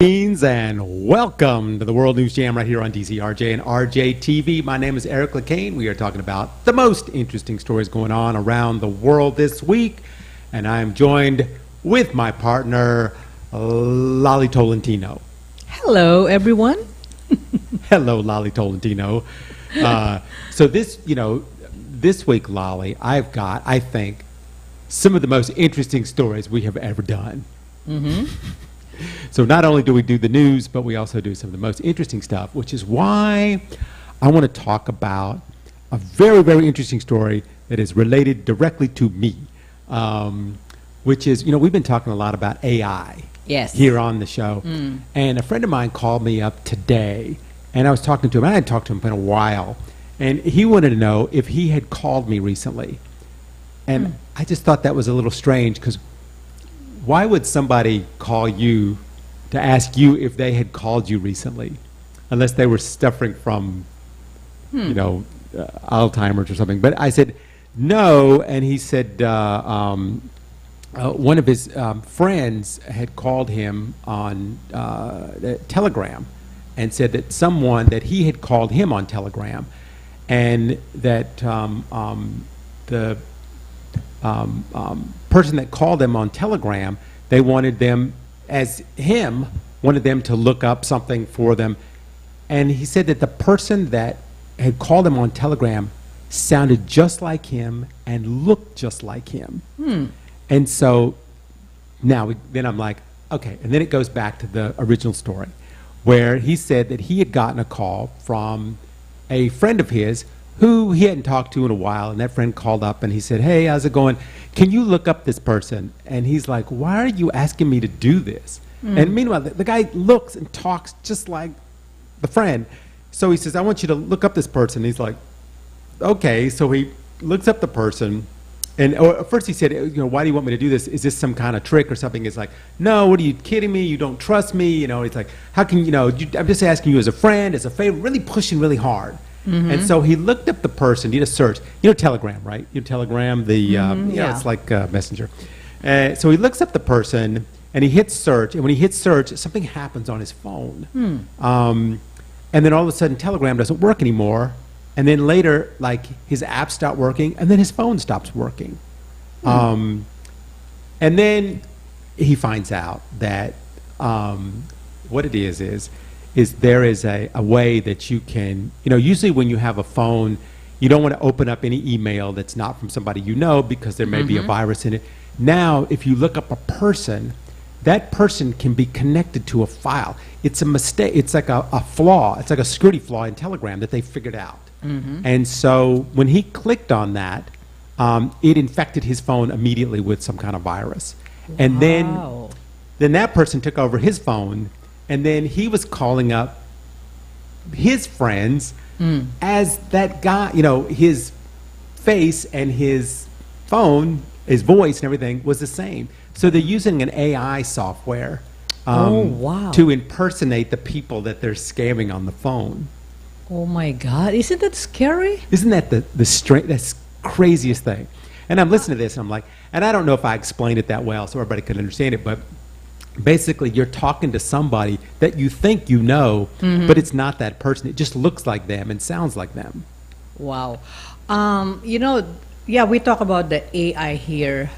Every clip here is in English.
Greetings and welcome to the World News Jam right here on DCRJ and RJ TV. My name is Eric Lecain. We are talking about the most interesting stories going on around the world this week. And I am joined with my partner, 𝗡𝗲𝘄𝘀. Hello, everyone. Hello, 𝗡𝗲𝘄𝘀. So this week, Lolly, I've got, I think, some of the most interesting stories we have ever done. Mm-hmm. So not only do we do the news, but we also do some of the most interesting stuff, which is why I want to talk about a very, very interesting story that is related directly to me, which is, we've been talking a lot about AI here on the show. And a friend of mine called me up today, and I was talking to him. I hadn't talked to him in a while, and he wanted to know if he had called me recently. And I just thought that was a little strange, because why would somebody call you to ask you if they had called you recently, unless they were suffering from, Alzheimer's or something? But I said no, and he said one of his friends had called him on Telegram and said that someone that he had called him on Telegram, and that the person that called them on Telegram, they wanted them to look up something for them. And he said that the person that had called him on Telegram sounded just like him and looked just like him. And so now then I'm like, okay. And then it goes back to the original story, where he said that he had gotten a call from a friend of his who he hadn't talked to in a while, and that friend called up and he said, "Hey, how's it going? Can you look up this person?" And he's like, "Why are you asking me to do this?" And meanwhile, the guy looks and talks just like the friend. So he says, "I want you to look up this person." He's like, "Okay." So he looks up the person, and at first he said, "Why do you want me to do this? Is this some kind of trick or something?" It's like, "No, what are you kidding me? You don't trust me." It's like, "How can I'm just asking you as a friend, as a favor," really pushing really hard. And so he looked up the person, did a search. Telegram, right? Telegram, it's like Messenger. So he looks up the person, and he hits search. And when he hits search, something happens on his phone. And then all of a sudden, Telegram doesn't work anymore. And then later, his apps stop working, and then his phone stops working. And then he finds out that what it is there is a way that you can, usually when you have a phone, you don't want to open up any email that's not from somebody because there may be a virus in it. Now, if you look up a person, that person can be connected to a file. It's a mistake. It's like a flaw. It's like a security flaw in Telegram that they figured out. And so when he clicked on that, it infected his phone immediately with some kind of virus. And then that person took over his phone, and then he was calling up his friends as that guy, his face and his phone, his voice and everything was the same. So they're using an AI software to impersonate the people that they're scamming on the phone. Oh my God, isn't that scary? Isn't that that's craziest thing? And I'm listening to this, and I'm like, and I don't know if I explained it that well so everybody could understand it, but basically you're talking to somebody that you think but it's not that person. It just looks like them and sounds like them. Wow. We talk about the AI here,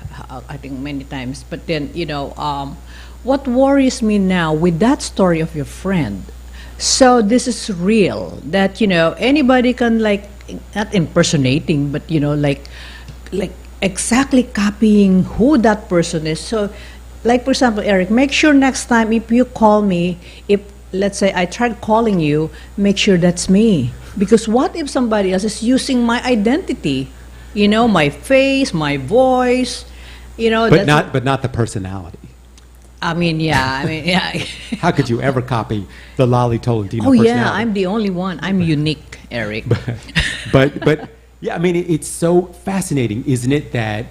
I think many times, but then, what worries me now with that story of your friend, so this is real, that, anybody can, not impersonating, but, like exactly copying who that person is. So, like, for example, Eric, make sure next time if you call me, if, let's say, I tried calling you, make sure that's me. Because what if somebody else is using my identity? My face, my voice, But not the personality. I mean, yeah. How could you ever copy the 𝗡𝗲𝘄𝘀 personality? Yeah, I'm the only one. I'm unique, Eric. but yeah, I mean, it's so fascinating, isn't it, that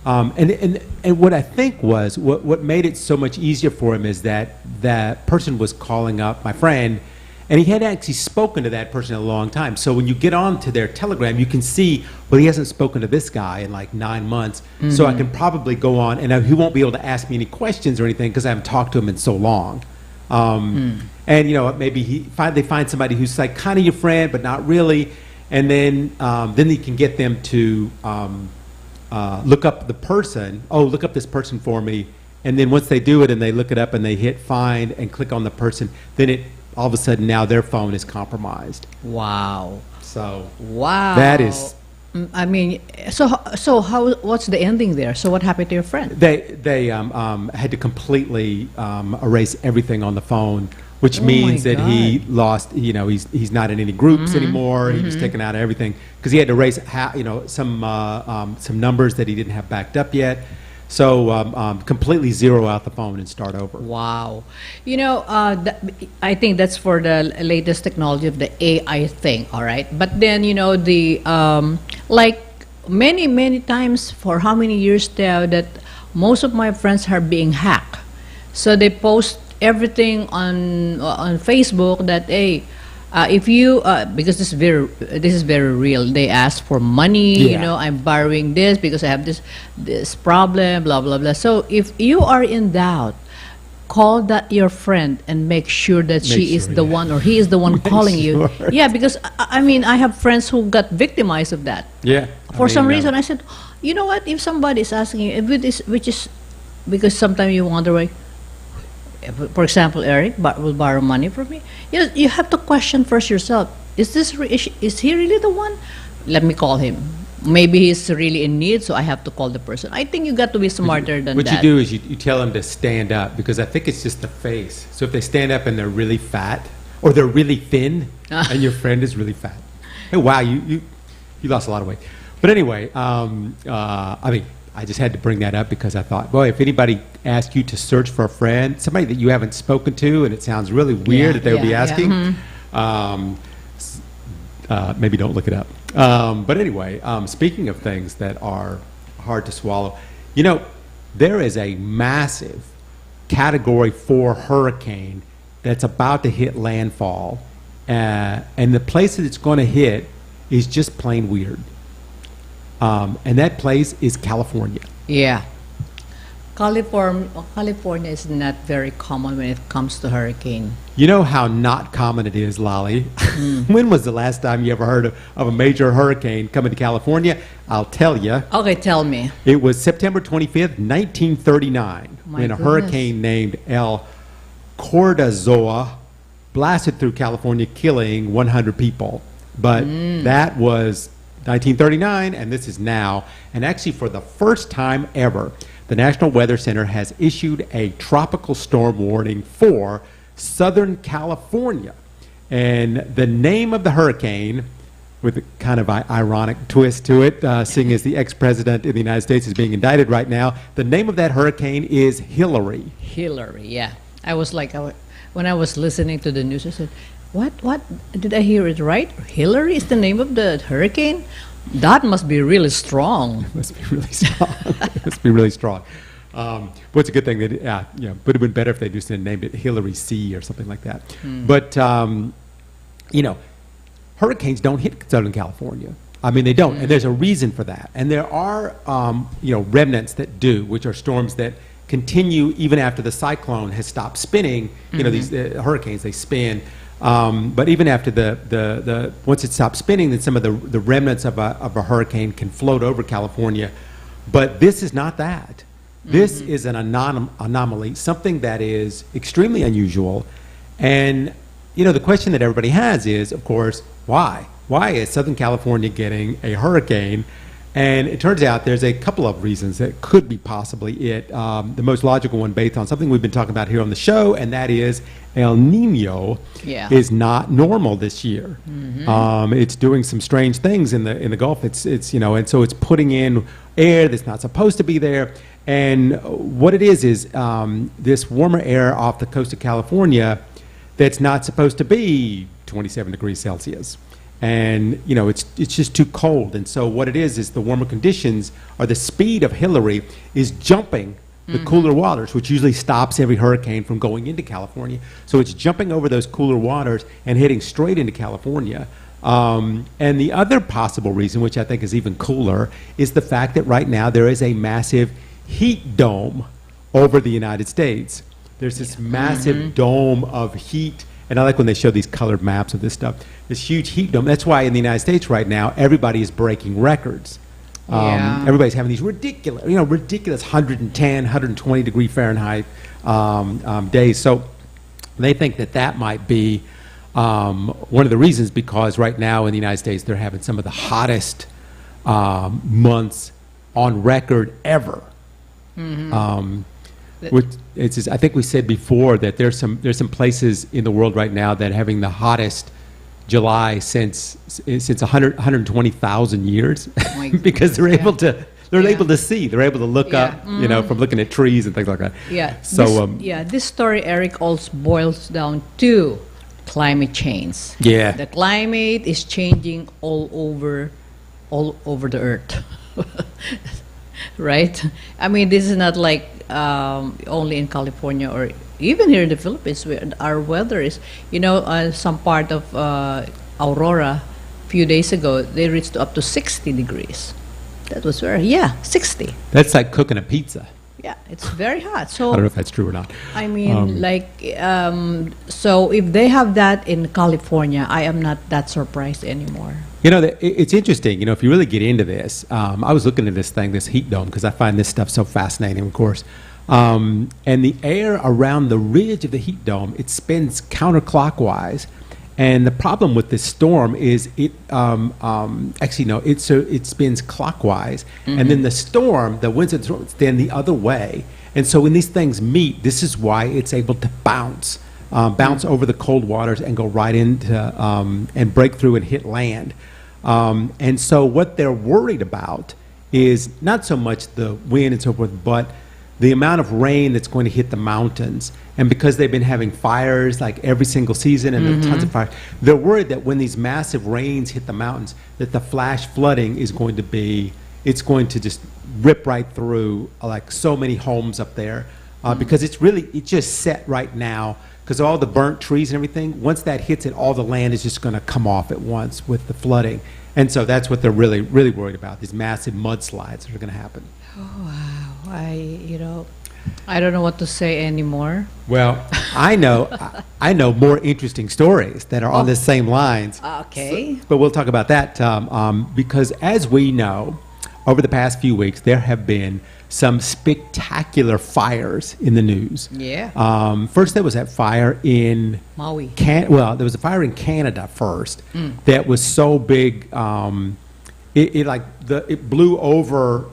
and what I think was what made it so much easier for him is that that person was calling up my friend, and he had actually spoken to that person in a long time. So when you get on to their Telegram, you can see, well, he hasn't spoken to this guy in like 9 months. So I can probably go on, and he won't be able to ask me any questions or anything because I haven't talked to him in so long. And maybe they find somebody who's like kind of your friend but not really, and then you can get them to look up the person. Oh, look up this person for me, and then once they do it and they look it up and they hit find and click on the person, then all of a sudden now their phone is compromised. Wow. So wow, that is. I mean, so what's the ending there? So what happened to your friend? They had to completely erase everything on the phone, which Oh means my that he God. lost. He's not in any groups anymore. He was taken out of everything because he had to erase some numbers that he didn't have backed up yet. So completely zero out the phone and start over. Wow. I think that's for the latest technology of the AI thing, all right? But then, like many times, for how many years now, that most of my friends are being hacked. So they post everything on Facebook that, hey, if you because this is very real. They ask for money. Yeah. I'm borrowing this because I have this problem. Blah blah blah. So if you are in doubt, call your friend and make sure that she is the one or he is the one calling you. sure. Yeah, because I mean I have friends who got victimized of that. Yeah. For some reason, I said, you know what? If somebody is asking you, if it is, which is because sometimes you wonder why. For example, Eric will borrow money from me. You have to question first yourself. Is he really the one? Let me call him. Maybe he's really in need, so I have to call the person. I think you got to be smarter than that. What you do is you tell them to stand up, because I think it's just the face. So if they stand up and they're really fat or they're really thin and your friend is really fat. Hey, wow, you lost a lot of weight. But anyway, I just had to bring that up because I thought, boy, if anybody asks you to search for a friend, somebody that you haven't spoken to, and it sounds really weird that they would be asking, maybe don't look it up. But anyway, speaking of things that are hard to swallow, there is a massive Category 4 hurricane that's about to hit landfall, and the place that it's going to hit is just plain weird. And that place is California. Yeah. California is not very common when it comes to hurricane. You know how not common it is, Lolly? When was the last time you ever heard of a major hurricane coming to California? I'll tell you. Okay, tell me. It was September 25th, 1939, My when a goodness. hurricane named 𝗡𝗲𝘄𝘀 blasted through California, killing 100 people. But that was 1939, and this is now. And actually, for the first time ever, the National Weather Center has issued a tropical storm warning for Southern California. And the name of the hurricane, with a kind of ironic twist to it, seeing as the ex-president of the United States is being indicted right now, the name of that hurricane is Hillary. Hillary, yeah. I was like, when I was listening to the news, I said, what? Did I hear it right? Hillary is the name of the hurricane? That must be really strong. It must be really strong. It must be really strong. But it's a good thing that, would have been better if they just named it Hillary C or something like that. But, hurricanes don't hit Southern California. I mean, they don't, and there's a reason for that. And there are, remnants that do, which are storms that continue even after the cyclone has stopped spinning. These hurricanes, they spin. But even after the once it stops spinning, then some of the remnants of a hurricane can float over California. But this is not that. This is an anomaly, something that is extremely unusual. And the question that everybody has is, of course, why? Why is Southern California getting a hurricane? And it turns out there's a couple of reasons that could be possibly it. The most logical one, based on something we've been talking about here on the show, and that is El Nino is not normal this year. It's doing some strange things in the Gulf. And so it's putting in air that's not supposed to be there. And what it is this warmer air off the coast of California that's not supposed to be 27 degrees Celsius. And it's just too cold. And so what it is the warmer conditions, or the speed of Hillary is jumping the cooler waters, which usually stops every hurricane from going into California. So it's jumping over those cooler waters and heading straight into California. And the other possible reason, which I think is even cooler, is the fact that right now there is a massive heat dome over the United States. there's this massive dome of heat. And I like when they show these colored maps of this stuff. This huge heat dome. That's why in the United States right now, everybody is breaking records. Everybody's having these ridiculous 110, 120 degree Fahrenheit days. So they think that might be one of the reasons, because right now in the United States, they're having some of the hottest months on record ever. Which I think we said before that there's some places in the world right now that are having the hottest July since 120,000 years, because they're able to see, they're able to look up, from looking at trees and things like that. Yeah. So this story, Eric, also boils down to climate change. Yeah. The climate is changing all over the earth. Right? I mean, this is not like only in California or even here in the Philippines, where our weather is, some part of Aurora, a few days ago, they reached up to 60 degrees. That was 60. That's like cooking a pizza. Yeah, it's very hot. So I don't know if that's true or not. I mean, so if they have that in California, I am not that surprised anymore. It's interesting. If you really get into this, I was looking at this heat dome, because I find this stuff so fascinating, of course. And the air around the ridge of the heat dome, it spins counterclockwise. And the problem with this storm is it spins clockwise, and then the winds of the storm stand the other way. And so when these things meet, this is why it's able to bounce over the cold waters and go right into and break through and hit land. And so what they're worried about is not so much the wind and so forth, but the amount of rain that's going to hit the mountains. And because they've been having fires like every single season, and there are tons of fires, they're worried that when these massive rains hit the mountains, that the flash flooding is going to just rip right through like so many homes up there, because it's just set right now, because all the burnt trees and everything, once that hits it, all the land is just going to come off at once with the flooding. And so that's what they're really, really worried about, these massive mudslides that are going to happen. Oh, wow. I don't know what to say anymore. Well, I know more interesting stories that are on the same lines. Okay. But we'll talk about that because, as we know, over the past few weeks, there have been some spectacular fires in the news. Yeah. First, there was that fire in Maui. there was a fire in Canada first that was so big. It blew over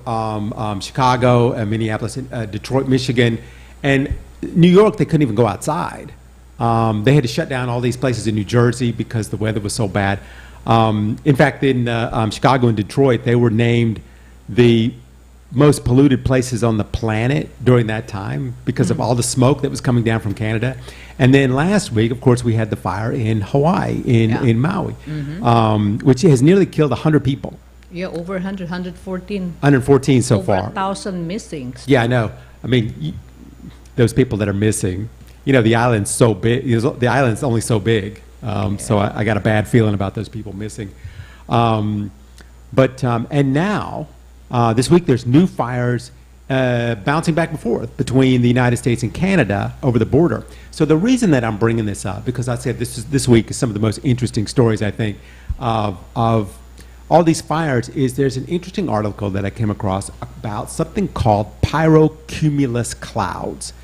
Chicago, Minneapolis, Detroit, Michigan, and New York. They couldn't even go outside. They had to shut down all these places in New Jersey because the weather was so bad. In fact, in Chicago and Detroit, they were named the most polluted places on the planet during that time because of all the smoke that was coming down from Canada. And then last week, of course, we had the fire in Hawaii, in Maui, which has nearly killed 100 people. Yeah, over 100, 114. 114 so far. Over 1,000 missing. Yeah, I know. I mean, those people that are missing, the island's so big. The island's only so big. So I got a bad feeling about those people missing. And now, this week, there's new fires bouncing back and forth between the United States and Canada over the border. So the reason that I'm bringing this up, because I said this week is some of the most interesting stories, I think, of all these fires, is there's an interesting article that I came across about something called pyrocumulus clouds.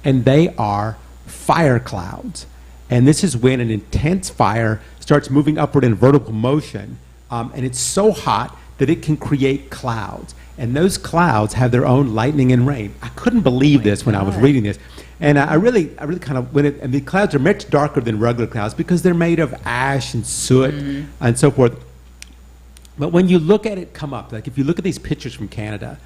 And they are fire clouds. And this is when an intense fire starts moving upward in vertical motion. And it's so hot that it can create clouds. And those clouds have their own lightning and rain. I couldn't believe this when I was reading this. And I really kind of went, and the clouds are much darker than regular clouds because they're made of ash and soot and so forth. But when you look at it come up, like if you look at these pictures from Canada,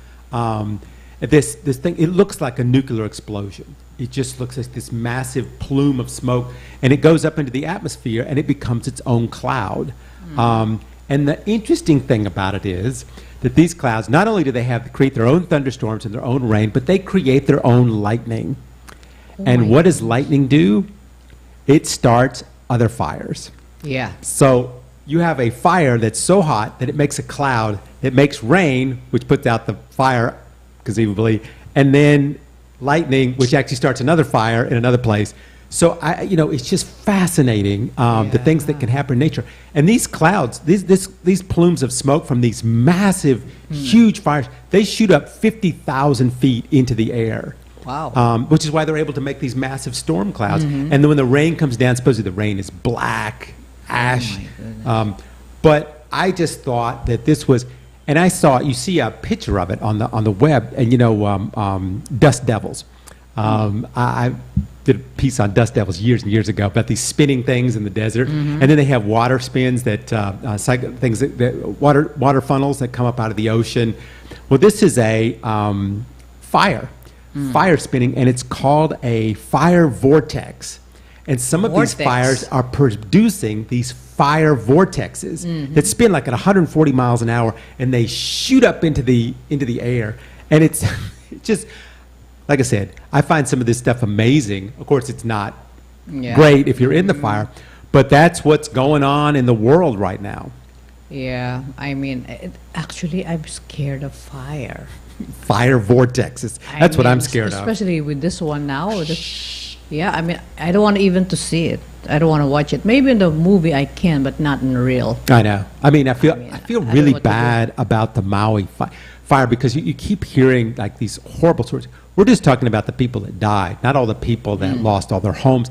this thing, it looks like a nuclear explosion. It just looks like this massive plume of smoke, and it goes up into the atmosphere, and it becomes its own cloud. And the interesting thing about it is that these clouds, not only do they create their own thunderstorms and their own rain, but they create their own lightning. And what does lightning do? It starts other fires. Yeah. So you have a fire that's so hot that it makes a cloud that makes rain, which puts out the fire, conceivably, and then lightning, which actually starts another fire in another place. So it's just fascinating the things that can happen in nature. And these clouds, these plumes of smoke from these massive, huge fires, they shoot up 50,000 feet into the air. Wow. Which is why they're able to make these massive storm clouds. And then when the rain comes down, supposedly the rain is black, ash. But I just thought that this was, and you see a picture of it on the web, and dust devils. I did a piece on dust devils years and years ago about these spinning things in the desert, and then they have water spins water funnels that come up out of the ocean. Well, this is a fire spinning, and it's called a fire vortex. And some of these fires are producing these fire vortexes that spin like at 140 miles an hour, and they shoot up into the air. And it's just, like I said, I find some of this stuff amazing. Of course, it's not great if you're in the fire, but that's what's going on in the world right now. Yeah, I mean, actually, I'm scared of fire. Fire vortexes. That's what I'm scared of. Especially with this one now. I mean, I don't want even to see it. I don't want to watch it. Maybe in the movie I can, but not in real. I know. I mean, I feel really bad about the Maui fire because you keep hearing like these horrible stories. We're just talking about the people that died, not all the people that lost all their homes.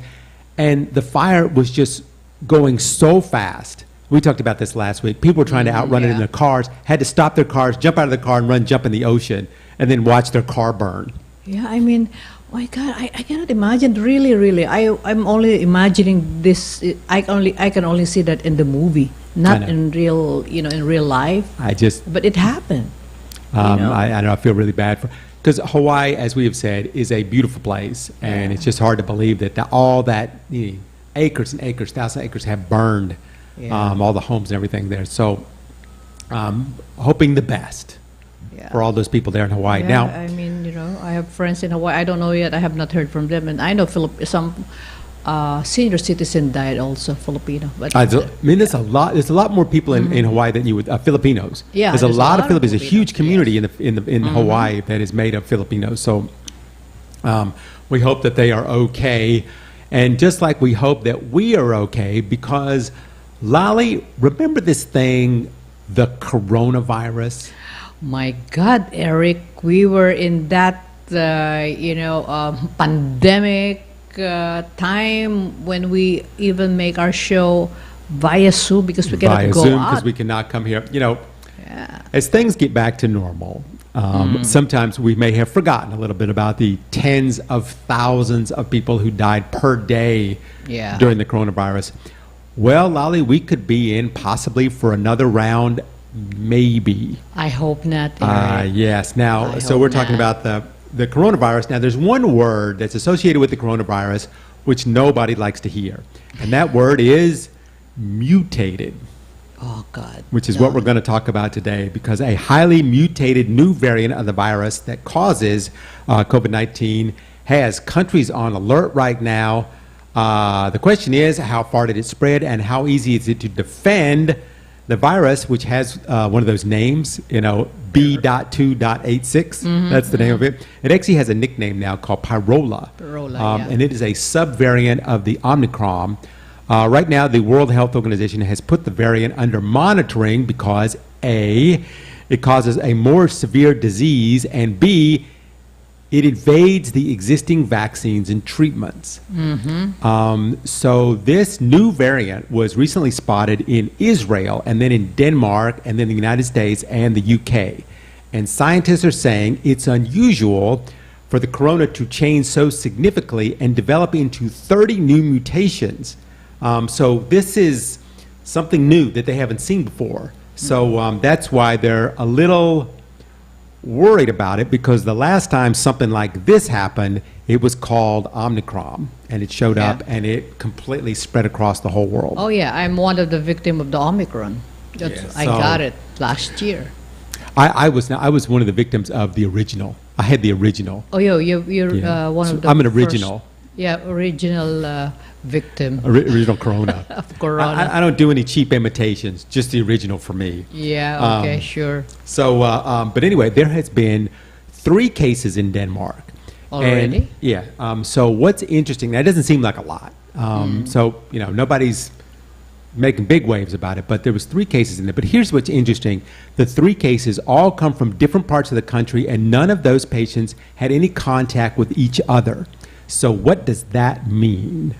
And the fire was just going so fast. We talked about this last week. People were trying to outrun it in their cars, had to stop their cars, jump out of the car and jump in the ocean, and then watch their car burn. Yeah, I mean, my God, I cannot imagine. Really, I'm only imagining this. I can only see that in the movie, not in real, in real life. But it happened. I know. I feel really bad because Hawaii, as we have said, is a beautiful place, and it's just hard to believe that all that acres and acres, 1,000 acres have burned. All the homes and everything there. So, hoping the best for all those people there in Hawaii. Now, I mean, I have friends in Hawaii. I don't know yet. I have not heard from them, and I know some senior citizen died also, Filipino. But there's a lot. There's a lot more people in Hawaii than you would Filipinos. Yeah, there's a lot of Filipinos. There's a huge community in Hawaii that is made of Filipinos. So, we hope that they are okay, and just like we hope that we are okay, because Lali, remember this thing, the coronavirus? My God, Eric, we were in that, pandemic time when we even make our show via Zoom because we cannot go Zoom out. Because we cannot come here. As things get back to normal, sometimes we may have forgotten a little bit about the tens of thousands of people who died per day during the coronavirus. Well, Lali, we could be in possibly for another round, maybe. I hope not. Yes. Now, so we're talking about the coronavirus. Now, there's one word that's associated with the coronavirus which nobody likes to hear, and that word is mutated. Oh, God. Which is what we're going to talk about today, because a highly mutated new variant of the virus that causes COVID-19 has countries on alert right now. The question is, how far did it spread and how easy is it to defend the virus, which has one of those names, B.2.86. That's the name of it. It actually has a nickname now called Pyrola. And it is a subvariant of the Omicron. Right now, the World Health Organization has put the variant under monitoring because A, it causes a more severe disease, and B, it invades the existing vaccines and treatments. So this new variant was recently spotted in Israel, and then in Denmark, and then the United States and the UK. And scientists are saying it's unusual for the corona to change so significantly and develop into 30 new mutations. So this is something new that they haven't seen before. So that's why they're a little worried about it, because the last time something like this happened, it was called Omicron, and it showed up and it completely spread across the whole world. Oh yeah, I'm one of the victims of the Omicron. I got it last year. I was one of the victims of the original. I had the original. Oh, you're one of the I'm an original. First, original victim. Original corona. Of corona. I don't do any cheap imitations, just the original for me. Yeah, okay, sure. So, but anyway, there has been 3 cases in Denmark. Already? And, yeah. So what's interesting, that doesn't seem like a lot. So, nobody's making big waves about it, but there was 3 cases in there. But here's what's interesting. The 3 cases all come from different parts of the country, and none of those patients had any contact with each other. So what does that mean?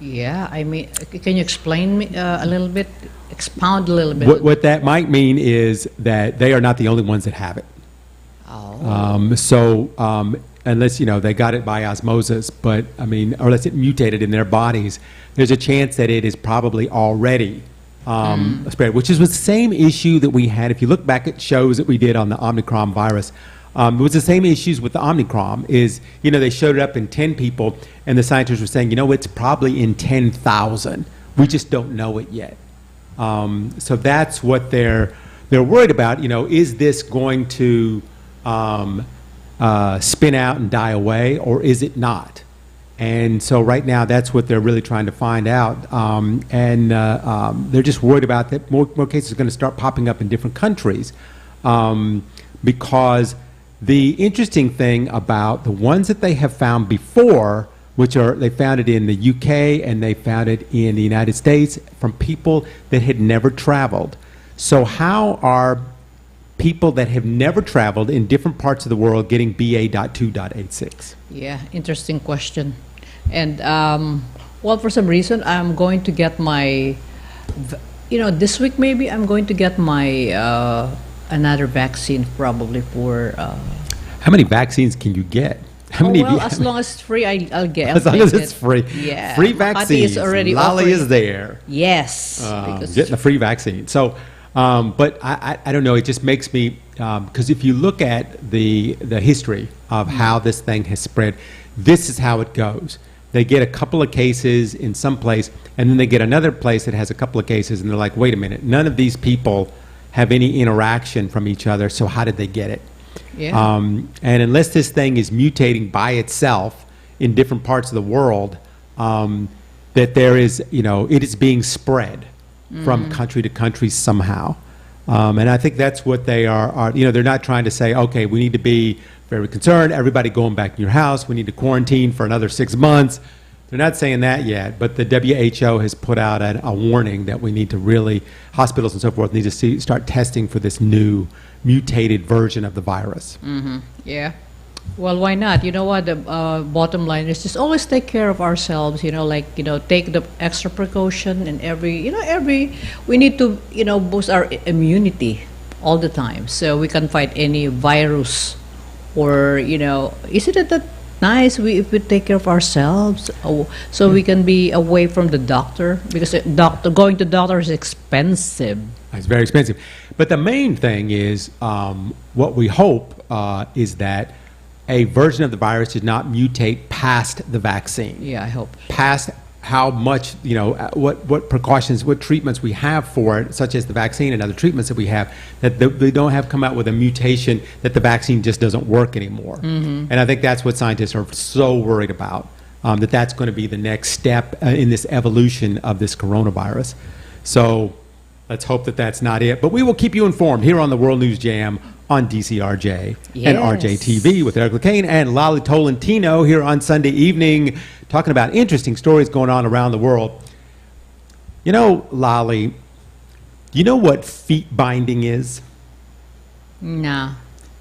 Yeah, I mean, can you explain me a little bit, expound a little bit? What that might mean is that they are not the only ones that have it. Oh. Unless, they got it by osmosis, but I mean, or unless it mutated in their bodies, there's a chance that it is probably already spread, which was the same issue that we had. If you look back at shows that we did on the Omicron virus, it was the same issues with the Omicron is, they showed it up in 10 people and the scientists were saying, it's probably in 10,000. We just don't know it yet. So that's what they're worried about. Is this going to spin out and die away, or is it not? And so right now, that's what they're really trying to find out. They're just worried about that more cases are going to start popping up in different countries. Because the interesting thing about the ones that they have found before, they found it in the UK and they found it in the United States from people that had never traveled. So how are people that have never traveled in different parts of the world getting BA.2.86? Yeah, interesting question. And, for some reason, I'm going to get my, this week maybe I'm going to get my another vaccine probably for... How many vaccines can you get? How many as long as it's free, I'll get. As long as it's free. Yeah. Free vaccines. Is already Lolly is there. Yes. Getting the free vaccine. So, but I don't know. It just makes me, because if you look at the history of how this thing has spread, this is how it goes. They get a couple of cases in some place, and then they get another place that has a couple of cases, and they're like, wait a minute, none of these people have any interaction from each other, so how did they get it? Yeah. And unless this thing is mutating by itself in different parts of the world, that there is, it is being spread from country to country somehow. And I think that's what they are, they're not trying to say, okay, we need to be very concerned, everybody going back in your house, we need to quarantine for another 6 months. They're not saying that yet, but the WHO has put out a warning that we need to really, hospitals and so forth, need to start testing for this new mutated version of the virus. Yeah. Well, why not? You know what? The bottom line is just always take care of ourselves, take the extra precaution and we need to, boost our immunity all the time so we can fight any virus or, isn't it that nice if we take care of ourselves so we can be away from the doctor, because going to doctor is expensive. It's very expensive. But the main thing is what we hope is that a version of the virus did not mutate past the vaccine. Yeah, I hope. Past how much, what precautions, what treatments we have for it, such as the vaccine and other treatments that we have, that they don't have come out with a mutation that the vaccine just doesn't work anymore. And I think that's what scientists are so worried about, that's going to be the next step in this evolution of this coronavirus. So let's hope that that's not it. But we will keep you informed here on the World News Jam on DCRJ and RJTV with Eric Lecain and Lolly Tolentino here on Sunday evening, talking about interesting stories going on around the world. Lolly, you know what feet binding is? No.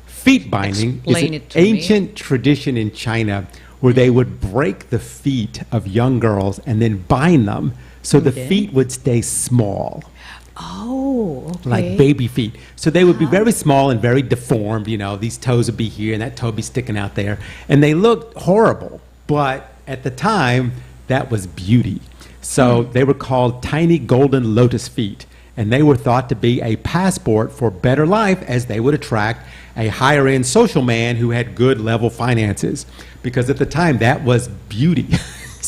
Feet binding is an ancient tradition in China where they would break the feet of young girls and then bind them so the feet would stay small. Oh, okay. Like baby feet. So they would be very small and very deformed. These toes would be here and that toe would be sticking out there. And they looked horrible. But at the time, that was beauty. So they were called tiny golden lotus feet. And they were thought to be a passport for better life, as they would attract a higher end social man who had good level finances. Because at the time, that was beauty.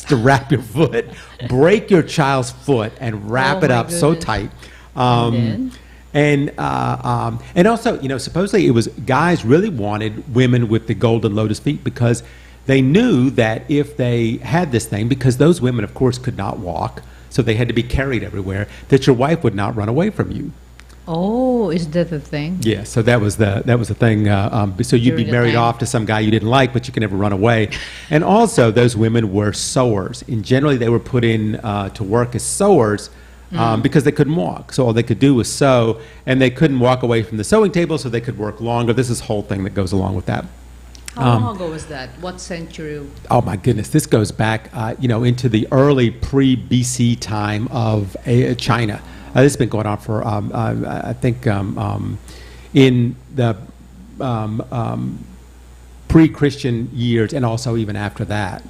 To wrap your foot, break your child's foot and wrap it up so tight. And also, supposedly it was guys really wanted women with the golden lotus feet because they knew that if they had this thing, because those women, of course, could not walk, so they had to be carried everywhere, that your wife would not run away from you. Oh, is that the thing? Yeah, so that was the thing. So you'd be During the married time. off to some guy you didn't like, but you could never run away. And also, those women were sewers, and generally they were put in to work as sewers because they couldn't walk. So all they could do was sew, and they couldn't walk away from the sewing table, so they could work longer. This is a whole thing that goes along with that. How long ago was that? What century? Oh my goodness, this goes back, into the early pre-BC time of China. This has been going on for, I think, in the pre-Christian years, and also even after that.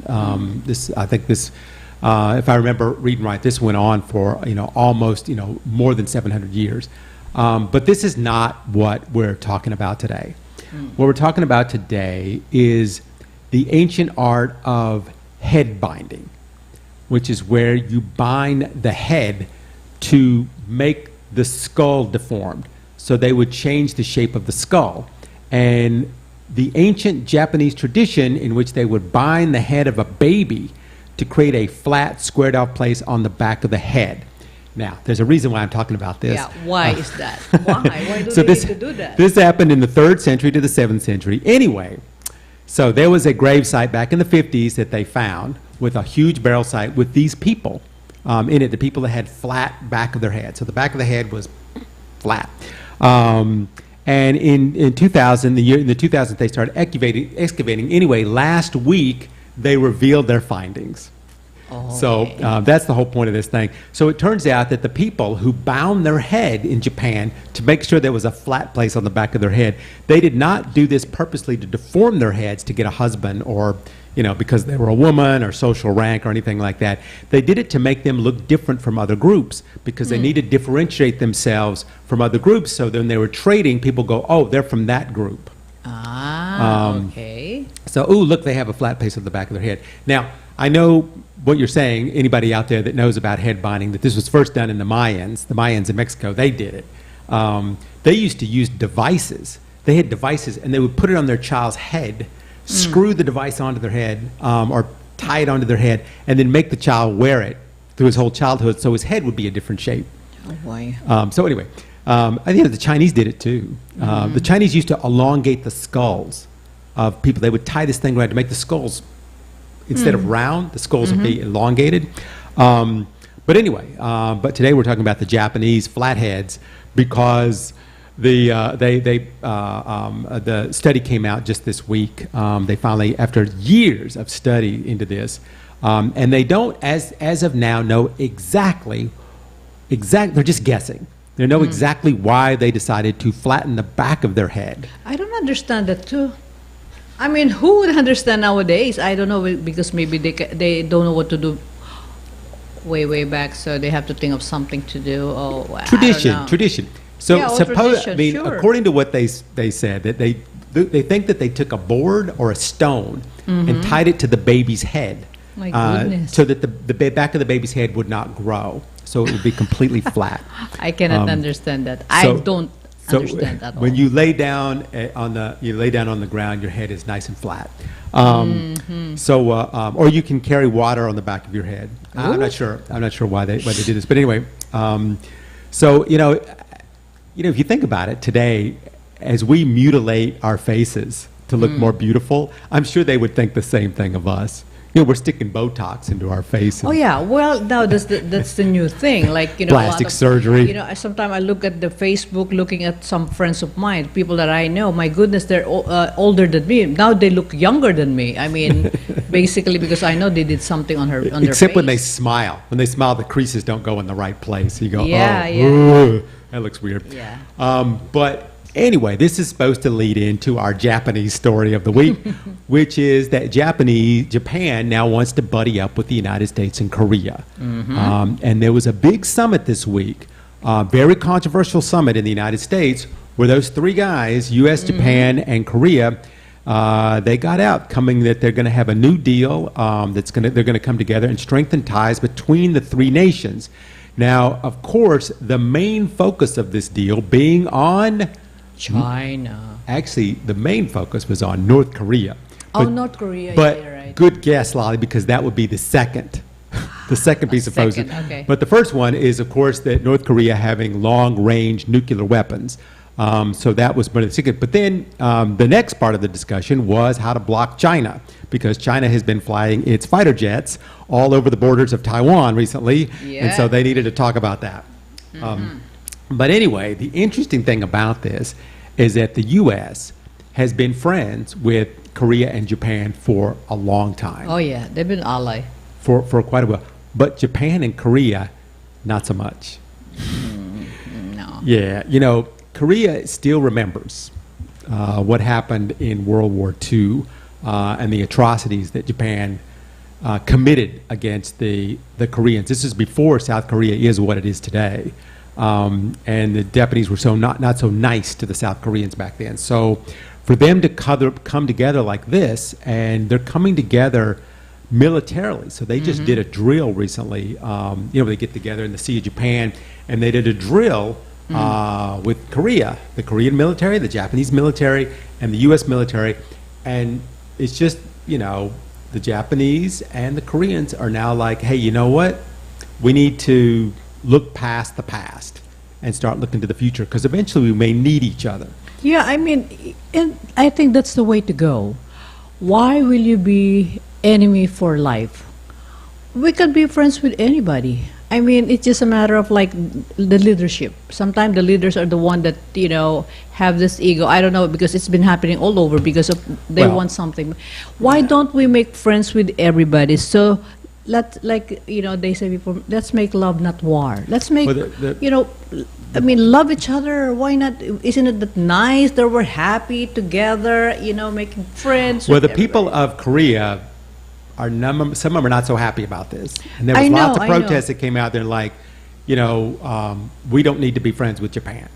If I remember reading right, this went on for almost more than 700 years. But this is not what we're talking about today. What we're talking about today is the ancient art of head binding, which is where you bind the head to make the skull deformed. So they would change the shape of the skull. And the ancient Japanese tradition in which they would bind the head of a baby to create a flat, squared out place on the back of the head. Now, there's a reason why I'm talking about this. Yeah, why is that? Why? Why do So they this, need to do that? This happened in the 3rd century to the 7th century. Anyway, so there was a grave site back in the 50s that they found with a huge burial site with these people in it, the people that had flat back of their head. So the back of the head was flat. And in 2000, in the 2000s, they started excavating. Anyway, last week, they revealed their findings. So that's the whole point of this thing. So it turns out that the people who bound their head in Japan to make sure there was a flat place on the back of their head, they did not do this purposely to deform their heads to get a husband or, because they were a woman or social rank or anything like that. They did it to make them look different from other groups because they needed to differentiate themselves from other groups. So then they were trading, people go, oh, they're from that group. Okay. So, ooh, look, they have a flat place on the back of their head. Now, I know what you're saying, anybody out there that knows about head binding, that this was first done in the Mayans in Mexico, they did it. They used to use devices. They had devices, and they would put it on their child's head, screw the device onto their head, or tie it onto their head, and then make the child wear it through his whole childhood, so his head would be a different shape. Oh, boy. So anyway, I think the Chinese did it too. The Chinese used to elongate the skulls of people. They would tie this thing around to make the skulls, instead of round, the skulls would be elongated. But anyway, but today we're talking about the Japanese flatheads because the study came out just this week. They finally, after years of study into this, and they don't, as of now, know exactly. They're just guessing. They know exactly why they decided to flatten the back of their head. I don't understand that too. I mean, who would understand nowadays? I don't know, because maybe they don't know what to do way back, so they have to think of something to do. Oh, I don't know. Tradition. So Yeah, suppose, tradition, sure. according to what they said, that they think that they took a board or a stone and tied it to the baby's head, My goodness. so that the back of the baby's head would not grow, so it would be completely flat. I cannot understand that. I don't understand at all. When you lay down on the ground, your head is nice and flat. Or you can carry water on the back of your head. I'm not sure why they did this, but anyway. If you think about it today, as we mutilate our faces to look more beautiful, I'm sure they would think the same thing of us. We're sticking Botox into our face. Oh yeah, well now that's the new thing. Like Plastic surgery. Sometimes I look at the Facebook, looking at some friends of mine, people that I know. My goodness, they're older than me. Now they look younger than me. I mean, basically because I know they did something on their face. Except when they smile. When they smile, the creases don't go in the right place. You go, that looks weird. Yeah. But anyway, this is supposed to lead into our Japanese story of the week, which is that Japan now wants to buddy up with the United States and Korea. And there was a big summit this week, very controversial summit in the United States, where those three guys, U.S., Japan, and Korea, they got out coming that they're going to have a new deal they're going to come together and strengthen ties between the three nations. Now, of course, the main focus of this deal being on China. Actually, the main focus was on North Korea. North Korea. But yeah, you're right. good guess, Lolly, because that would be the second the second piece of Second, frozen. okay. But the first one is, of course, that North Korea having long-range nuclear weapons. So that was one of the secret. But then the next part of the discussion was how to block China, because China has been flying its fighter jets all over the borders of Taiwan recently, and so Yeah. they needed to talk about that. But anyway, the interesting thing about this is that the U.S. has been friends with Korea and Japan for a long time, Oh yeah, they've been ally. for quite a while. But Japan and Korea, not so much. No. Yeah, you know, Korea still remembers what happened in World War II and the atrocities that Japan committed against the Koreans. This is before South Korea is what it is today. And the Japanese were so not so nice to the South Koreans back then. So for them to come together like this, and they're coming together militarily. So they just did a drill recently. You know, they get together in the Sea of Japan, and they did a drill with Korea, the Korean military, the Japanese military, and the U.S. military. And it's just, you know, the Japanese and the Koreans are now like, hey, you know what? We need to look past the past and start looking to the future, because eventually we may need each other. Yeah, I mean, and I think that's the way to go. Why will you be enemy for life? We can be friends with anybody. I mean, it's just a matter of like the leadership. Sometimes the leaders are the one that, you know, have this ego. I don't know, because it's been happening all over because of they Well, want something. Why don't we make friends with everybody? So like, you know, they say before, let's make love, not war. Let's make, Well, you know, I mean, love each other. Why not? Isn't it that nice that we're happy together, you know, making friends? Well, the with people everybody? of Korea are some of them are not so happy about this, and there was I know, lots of I know. protests that came out there like, you know, we don't need to be friends with Japan.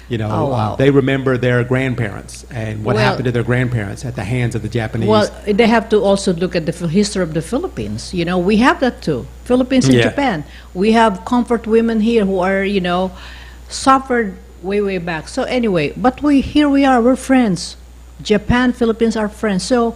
You know, Oh, wow. they remember their grandparents and what Well- happened to their grandparents at the hands of the Japanese. Well, they have to also look at the history of the Philippines. You know, we have that too. Philippines and Yeah. Japan. We have comfort women here who are, you know, suffered way back. So anyway, but here we are. We're friends. Japan, Philippines are friends. So,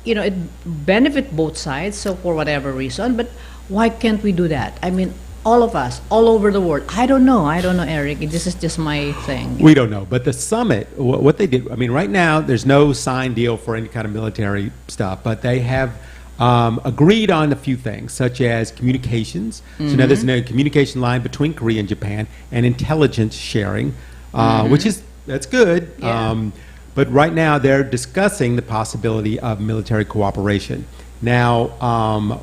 you know, it benefit both sides. So for whatever reason, but why can't we do that? I mean, all of us, all over the world. I don't know, Eric. This is just my thing. We don't know, but the summit, what they did, I mean, right now there's no signed deal for any kind of military stuff, but they have agreed on a few things, such as communications. So now there's a communication line between Korea and Japan, and intelligence sharing, that's good. Yeah. But right now they're discussing the possibility of military cooperation. Now,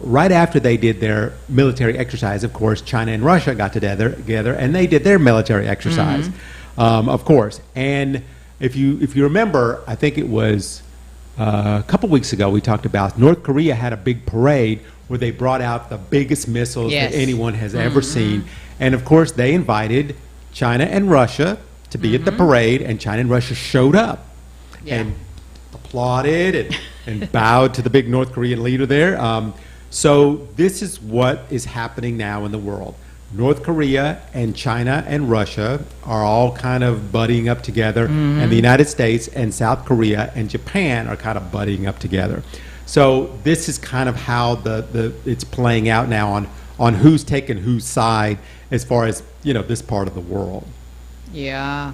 right after they did their military exercise, of course, China and Russia got together, and they did their military exercise, of course. And if you remember, I think it was a couple weeks ago, we talked about North Korea had a big parade where they brought out the biggest missiles Yes. that anyone has ever seen. And of course, they invited China and Russia to be at the parade, and China and Russia showed up Yeah. and applauded and bowed to the big North Korean leader there. So this is what is happening now in the world. North Korea and China and Russia are all kind of buddying up together, and the United States and South Korea and Japan are kind of buddying up together. So this is kind of how it's playing out now on who's taking whose side as far as, you know, this part of the world. Yeah.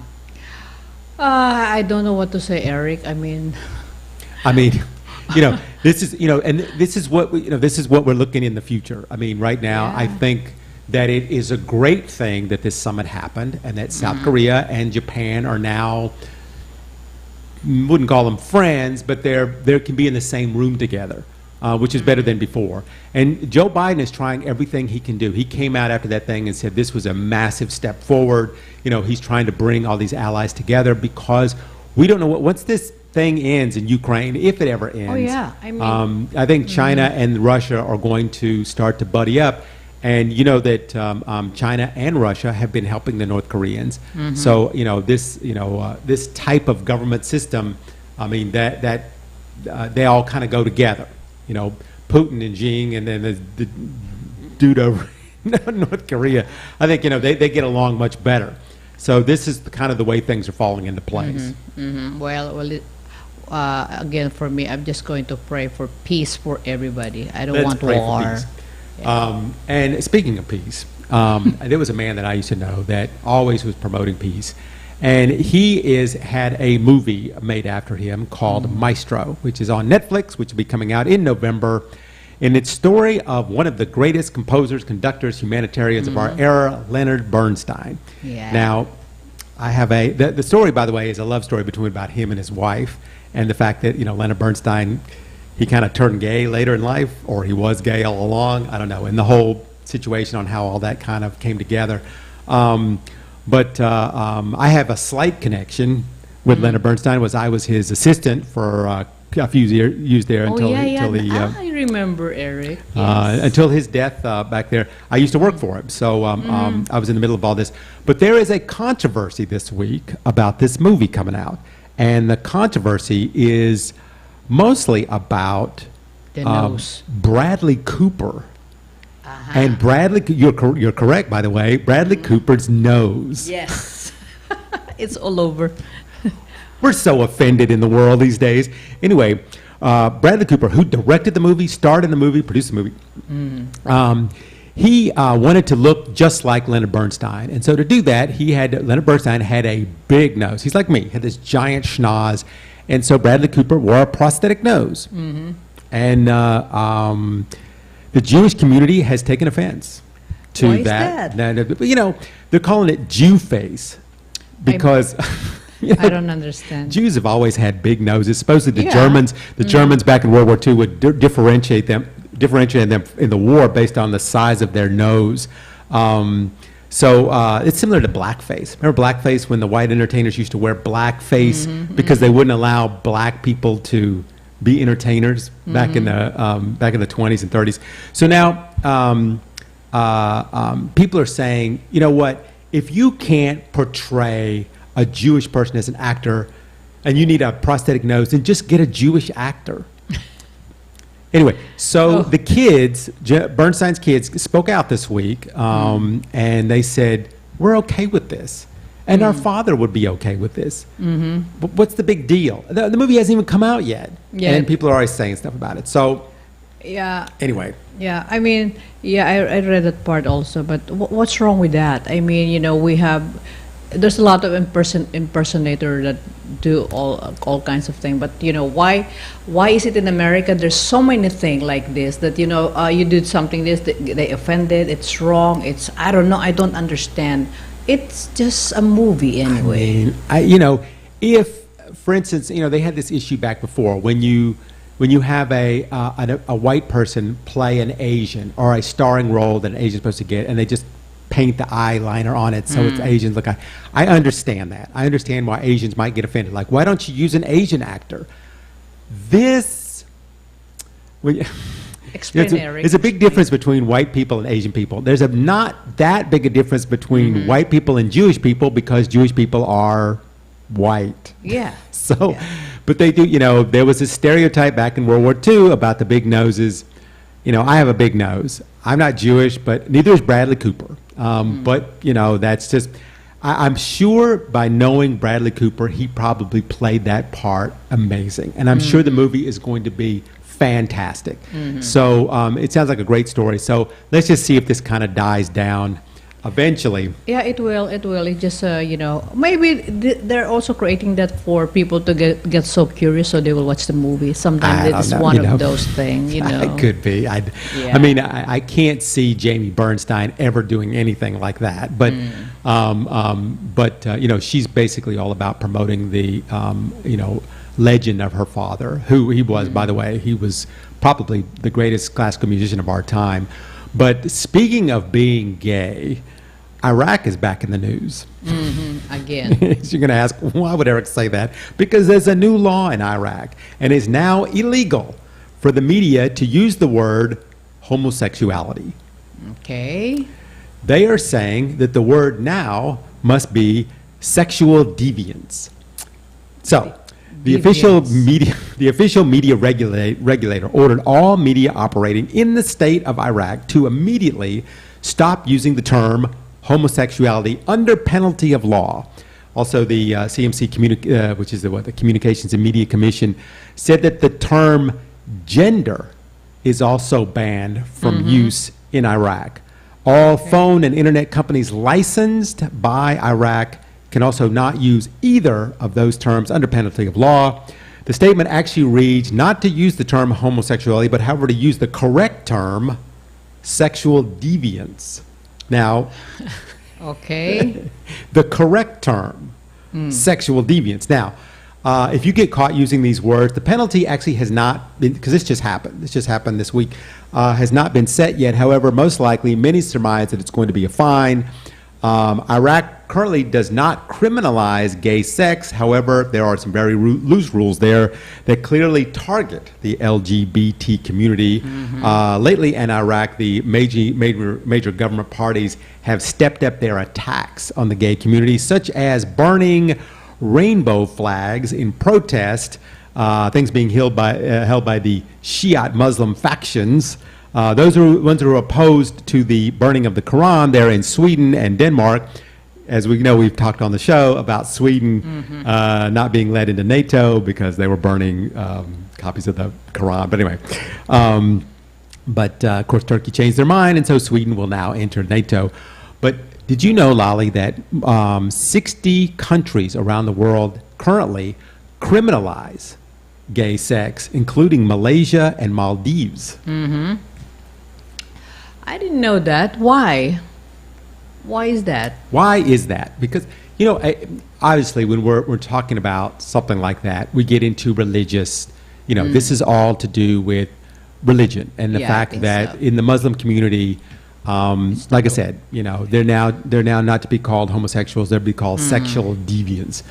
I don't know what to say, Eric. I mean, You know, this is, you know, and this is what this is what we're looking in the future. I mean, right now, I Yeah. think that it is a great thing that this summit happened, and that South Korea and Japan are now, wouldn't call them friends, but they can be in the same room together, which is better than before. And Joe Biden is trying everything he can do. He came out after that thing and said this was a massive step forward. You know, he's trying to bring all these allies together, because we don't know once this thing ends in Ukraine, if it ever ends. Oh, yeah. I mean- I think China and Russia are going to start to buddy up. And you know that China and Russia have been helping the North Koreans. So you know this type of government system. I mean that they all kind of go together. You know, Putin and Xi, and then the dude over in North Korea. I think, you know, they get along much better. So this is kind of the way things are falling into place. Again, for me, I'm just going to pray for peace for everybody. I don't Let's want pray for war. peace. And speaking of peace, there was a man that I used to know that always was promoting peace. And he had a movie made after him called Maestro, which is on Netflix, which will be coming out in November. And it's story of one of the greatest composers, conductors, humanitarians of our era, Leonard Bernstein. Yeah. Now, I have the story, by the way, is a love story about him and his wife, and the fact that, Leonard Bernstein, he kind of turned gay later in life, or he was gay all along, I don't know, and the whole situation on how all that kind of came together. But I have a slight connection with Leonard Bernstein. I was his assistant for a few years there until I remember Eric. Yes. until his death back there. I used to work for him, so I was in the middle of all this. But there is a controversy this week about this movie coming out, and the controversy is mostly about The nose. Bradley Cooper. And Bradley, you're correct, by the way, Bradley Cooper's nose. Yes. It's all over. We're so offended in the world these days. Anyway, Bradley Cooper, who directed the movie, starred in the movie, produced the movie, he wanted to look just like Leonard Bernstein. And so to do that, Leonard Bernstein had a big nose. He's like me, had this giant schnoz. And so Bradley Cooper wore a prosthetic nose. And the Jewish community has taken offense to Why is that. that? They're calling it Jew face because I don't understand. Jews have always had big noses. Supposedly the Yeah. Germans back in World War II would differentiate them in the war based on the size of their nose. So it's similar to blackface. Remember blackface when the white entertainers used to wear blackface because they wouldn't allow black people to be entertainers back in the 20s and 30s. So now people are saying, you know what? If you can't portray a Jewish person as an actor, and you need a prosthetic nose, then just get a Jewish actor. Anyway, so the kids, Bernstein's kids, spoke out this week, and they said, we're okay with this. And our father would be okay with this. But what's the big deal? The movie hasn't even come out yet. And people are always saying stuff about it. So, anyway. Yeah, I mean, I read that part also, but what's wrong with that? I mean, there's a lot of impersonator that do all kinds of things, but why is it in America there's so many things like this that you did something this they offended, it's wrong, I don't know, I don't understand. It's just a movie anyway. I mean, if, for instance, they had this issue back before when you have a white person play an Asian or a starring role that an Asian's supposed to get, and they just paint the eyeliner on it so it's Asians look. I understand that. I understand why Asians might get offended. Like, why don't you use an Asian actor? There's a big difference between white people and Asian people. There's not that big a difference between white people and Jewish people because Jewish people are white. Yeah. So, but they do, there was a stereotype back in World War II about the big noses. I have a big nose. I'm not Jewish, but neither is Bradley Cooper. But, that's just, I'm sure by knowing Bradley Cooper, he probably played that part amazing. And I'm sure the movie is going to be fantastic. So it sounds like a great story. So let's just see if this kind of dies down eventually. Yeah, it will. It just, maybe they're also creating that for people to get so curious so they will watch the movie. Sometimes it's one of those things, It could be. I mean, I can't see Jamie Bernstein ever doing anything like that. But, she's basically all about promoting the, legend of her father, who he was, by the way. He was probably the greatest classical musician of our time. But speaking of being gay, Iraq is back in the news. Again. You're going to ask, why would Eric say that? Because there's a new law in Iraq, and it's now illegal for the media to use the word homosexuality. Okay. They are saying that the word now must be sexual deviance. So, the official media regulator ordered all media operating in the state of Iraq to immediately stop using the term homosexuality under penalty of law. Also, the CMC, which is the Communications and Media Commission, said that the term gender is also banned from use in Iraq. All phone and internet companies licensed by Iraq can also not use either of those terms under penalty of law. The statement actually reads not to use the term homosexuality, but however to use the correct term, sexual deviance. Now, Okay. the correct term, sexual deviance. Now, if you get caught using these words, the penalty actually has not been, because this just happened this week, has not been set yet. However, most likely, many surmise that it's going to be a fine. Iraq currently does not criminalize gay sex. However, there are some very loose rules there that clearly target the LGBT community. Lately in Iraq, the major government parties have stepped up their attacks on the gay community, such as burning rainbow flags in protest, things being held by the Shiite Muslim factions. Those are ones who are opposed to the burning of the Quran there in Sweden and Denmark. As we know, we've talked on the show about Sweden not being let into NATO because they were burning copies of the Quran. But anyway, of course, Turkey changed their mind, and so Sweden will now enter NATO. But did you know, Lolly, that 60 countries around the world currently criminalize gay sex, including Malaysia and Maldives? I didn't know that. Why? Why is that? Why is that? Because, you know, obviously when we're talking about something like that, we get into religious, you know, this is all to do with religion and the Yeah, I fact think that so. in the Muslim community, like I said, you know, they're now not to be called homosexuals, they're to be called sexual deviants,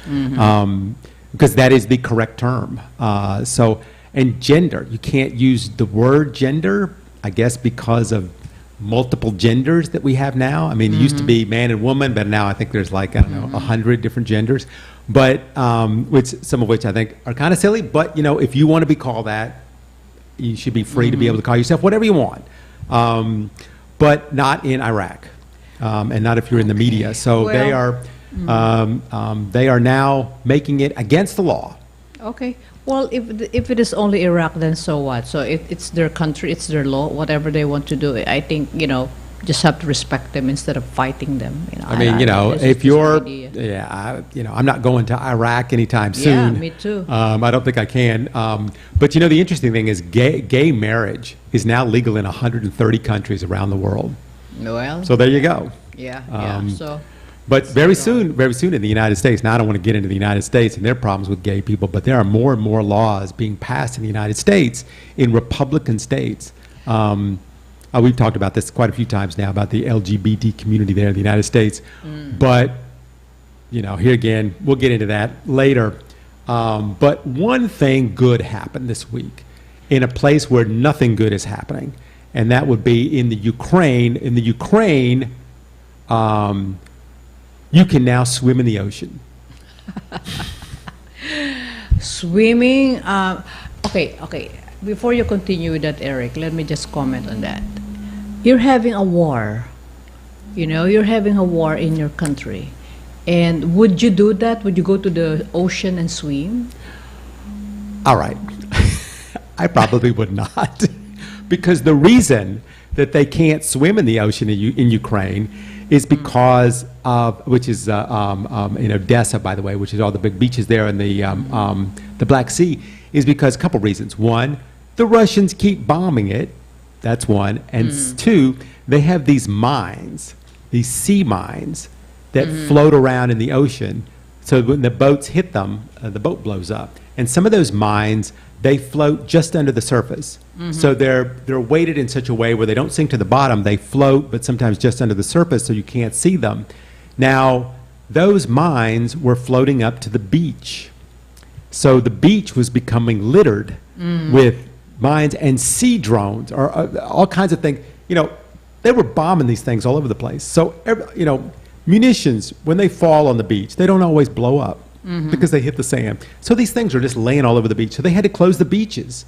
because that is the correct term. And gender, you can't use the word gender, I guess, because of multiple genders that we have now. I mean, it used to be man and woman, but now I think there's like, I don't know, 100 different genders, but some of which I think are kind of silly. But, you know, if you want to be called that, you should be free to be able to call yourself whatever you want. But not in Iraq, and not if you're in the media. So Well, they are now making it against the law. Okay. Well, if it is only Iraq, then so what? So it's their country, it's their law, whatever they want to do. I think, you know, just have to respect them instead of fighting them. You know, I mean, you know, this is if just you're, an idea. you know, I'm not going to Iraq anytime Yeah, soon. me too. I don't think I can. But you know, the interesting thing is gay marriage is now legal in 130 countries around the world. Well, So there you go. yeah. So But very soon in the United States, now I don't want to get into the United States and their problems with gay people, but there are more and more laws being passed in the United States in Republican states. We've talked about this quite a few times now about the LGBT community there in the United States. But, you know, here again, we'll get into that later. But one thing good happened this week in a place where nothing good is happening, and that would be in the Ukraine. In the Ukraine, you can now swim in the ocean. swimming. Okay. Before you continue with that, Eric, let me just comment on that. You're having a war. You know, you're having a war in your country. And would you do that? Would you go to the ocean and swim? All right. I probably would not. Because the reason that they can't swim in the ocean in Ukraine is because of, which is in Odessa, by the way, which is all the big beaches there in the Black Sea, is because a couple reasons. One, the Russians keep bombing it. That's one. And two, they have these mines, these sea mines that float around in the ocean. So when the boats hit them, the boat blows up. And some of those mines, they float just under the surface. So they're weighted in such a way where they don't sink to the bottom. They float, but sometimes just under the surface, so you can't see them. Now, those mines were floating up to the beach. So the beach was becoming littered with mines and sea drones, or all kinds of things. You know, they were bombing these things all over the place. So, you know, munitions, when they fall on the beach, they don't always blow up because they hit the sand. So these things are just laying all over the beach. So they had to close the beaches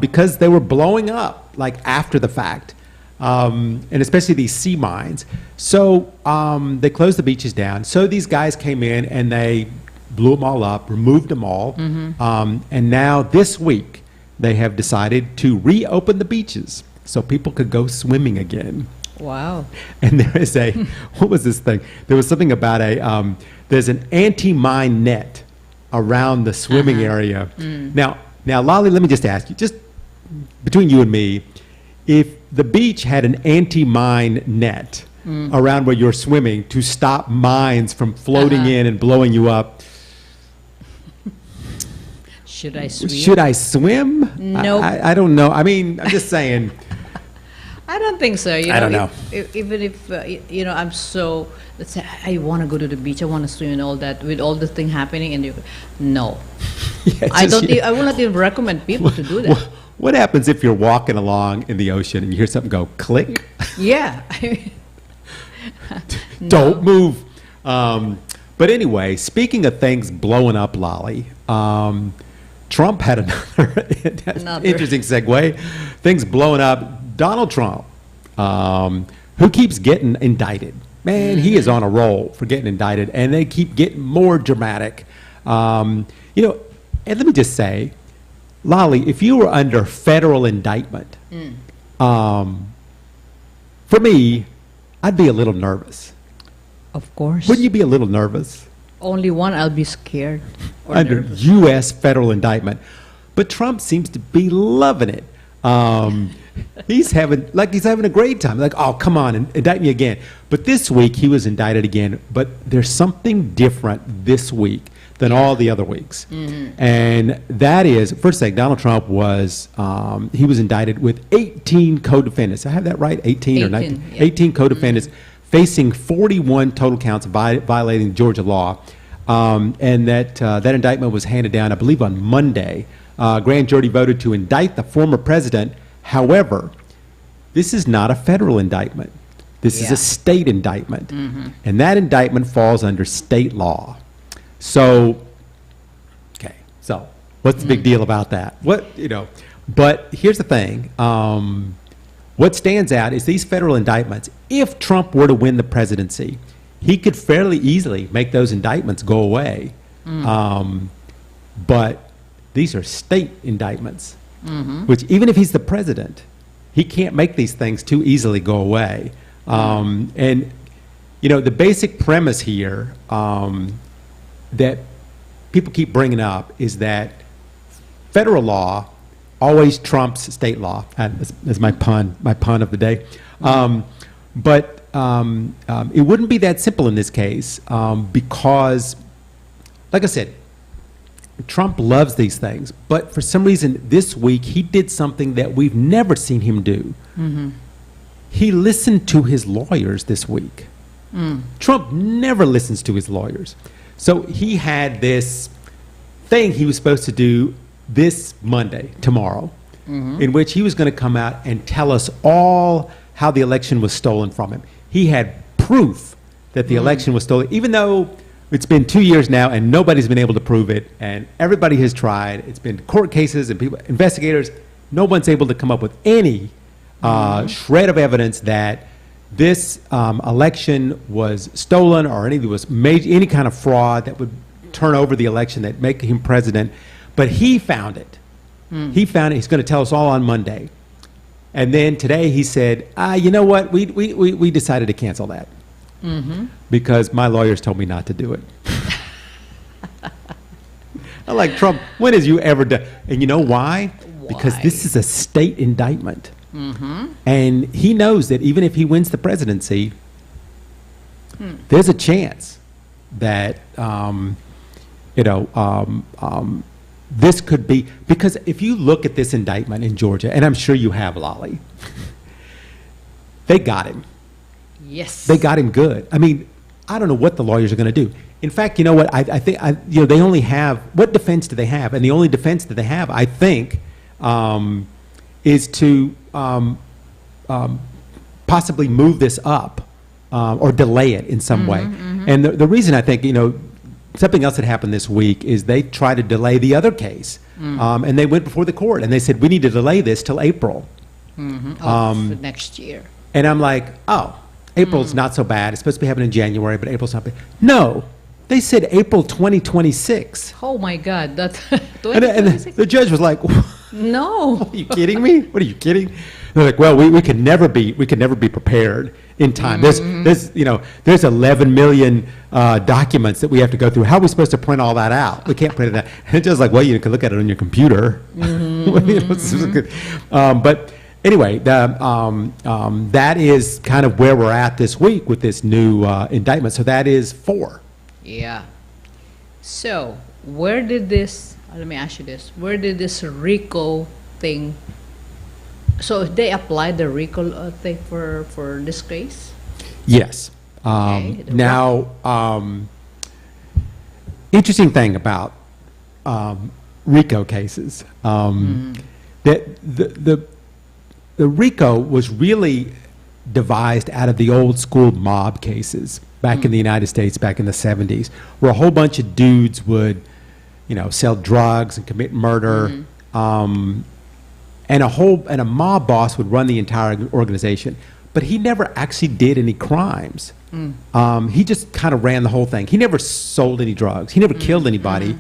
because they were blowing up, like, after the fact, and especially these sea mines. So they closed the beaches down. So these guys came in and they blew them all up, removed them all, and now this week they have decided to reopen the beaches. so people could go swimming again. Wow. And there is what was this thing? There was something about there's an anti-mine net around the swimming area. Now, Lolly, let me just ask you, just between you and me, if the beach had an anti-mine net around where you're swimming to stop mines from floating in and blowing you up, should I swim? Should I swim? Nope. I don't know. I mean, I'm just saying. I don't think so. You know, I don't know. Even if you know, I'm so. Let's say I want to go to the beach. I want to swim and all that. With all the thing happening, and no, Yeah, I just- don't. I will not even recommend people to do that. What happens if you're walking along in the ocean and you hear something go click? Yeah. Don't move. But anyway, speaking of things blowing up, Lolly, Trump had another interesting segue. Things blowing up. Donald Trump, who keeps getting indicted. Man, he is on a roll for getting indicted, and they keep getting more dramatic. And let me just say, Lolly, if you were under federal indictment, for me, I'd be a little nervous. Of course. Wouldn't you be a little nervous? Only one, I'll be scared. Or Under nervous. U.S. federal indictment. But Trump seems to be loving it. He's having a great time. Like, oh, come on, indict me again. But this week, he was indicted again. But there's something different this week than all the other weeks. And that is, first thing, Donald Trump was, he was indicted with 18 co-defendants. I have that right? 18 or 19? yeah. 18 co-defendants facing 41 total counts of violating Georgia law. And that indictment was handed down, I believe, on Monday. Grand jury voted to indict the former president. However, this is not a federal indictment. This is Yeah. a state indictment. And that indictment falls under state law. So what's the big deal about that? But here's the thing. What stands out is these federal indictments. If Trump were to win the presidency, he could fairly easily make those indictments go away. But these are state indictments, which even if he's the president, he can't make these things too easily go away. And, the basic premise here that people keep bringing up is that federal law always trumps state law. That's my pun of the day. But it wouldn't be that simple in this case because, like I said, Trump loves these things, but for some reason this week he did something that we've never seen him do. He listened to his lawyers this week. Trump never listens to his lawyers. So he had this thing he was supposed to do this Monday, tomorrow, in which he was going to come out and tell us all how the election was stolen from him. He had proof that the election was stolen, even though it's been 2 years now and nobody's been able to prove it, and everybody has tried. It's been court cases and people, investigators. No one's able to come up with any shred of evidence that this election was stolen or any kind of fraud that would turn over the election that make him president. But he found it. He found it. He's going to tell us all on Monday. And then today he said, you know what? We decided to cancel that. Because my lawyers told me not to do it. I'm like, Trump, when has you ever done? And you know why? Because this is a state indictment. And he knows that even if he wins the presidency, there's a chance that, this could be, because if you look at this indictment in Georgia, and I'm sure you have, Lolly, they got him. Yes. They got him good. I mean, I don't know what the lawyers are going to do. In fact, you know what? I think they only have, what defense do they have? And the only defense that they have, I think, is to possibly move this up or delay it in some way. And the reason I think, something else that happened this week is they tried to delay the other case. And they went before the court and they said, we need to delay this till April. For next year. And I'm like, oh, April's not so bad. It's supposed to be happening in January, but April's not bad. No, they said April 2026. Oh my God, that's And 2026. the judge was like, No. are you kidding me? What are you kidding? They're like, well, we could never be prepared in time. There's 11 million documents that we have to go through. How are we supposed to print all that out? We can't print it out. And it's just like, well, you can look at it on your computer. But anyway, that is kind of where we're at this week with this new indictment. So that is 4. Yeah. So where did this? Let me ask you this: where did this RICO thing? So they applied the RICO thing for this case? Yes. Okay. Now, interesting thing about RICO cases, that the RICO was really devised out of the old school mob cases back in the United States back in the 70s, where a whole bunch of dudes would, sell drugs and commit murder, and a mob boss would run the entire organization. But he never actually did any crimes. He just kind of ran the whole thing. He never sold any drugs. He never killed anybody.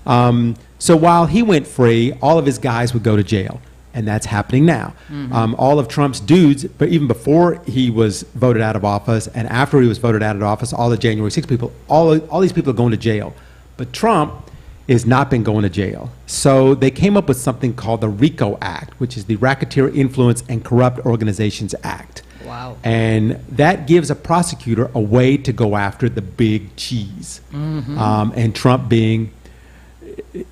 So while he went free, all of his guys would go to jail. And that's happening now. All of Trump's dudes, but even before he was voted out of office and after he was voted out of office, all the January 6 people, all these people are going to jail. But Trump has not been going to jail. So they came up with something called the RICO Act, which is the Racketeer Influence and Corrupt Organizations Act. Wow. And that gives a prosecutor a way to go after the big cheese. And Trump being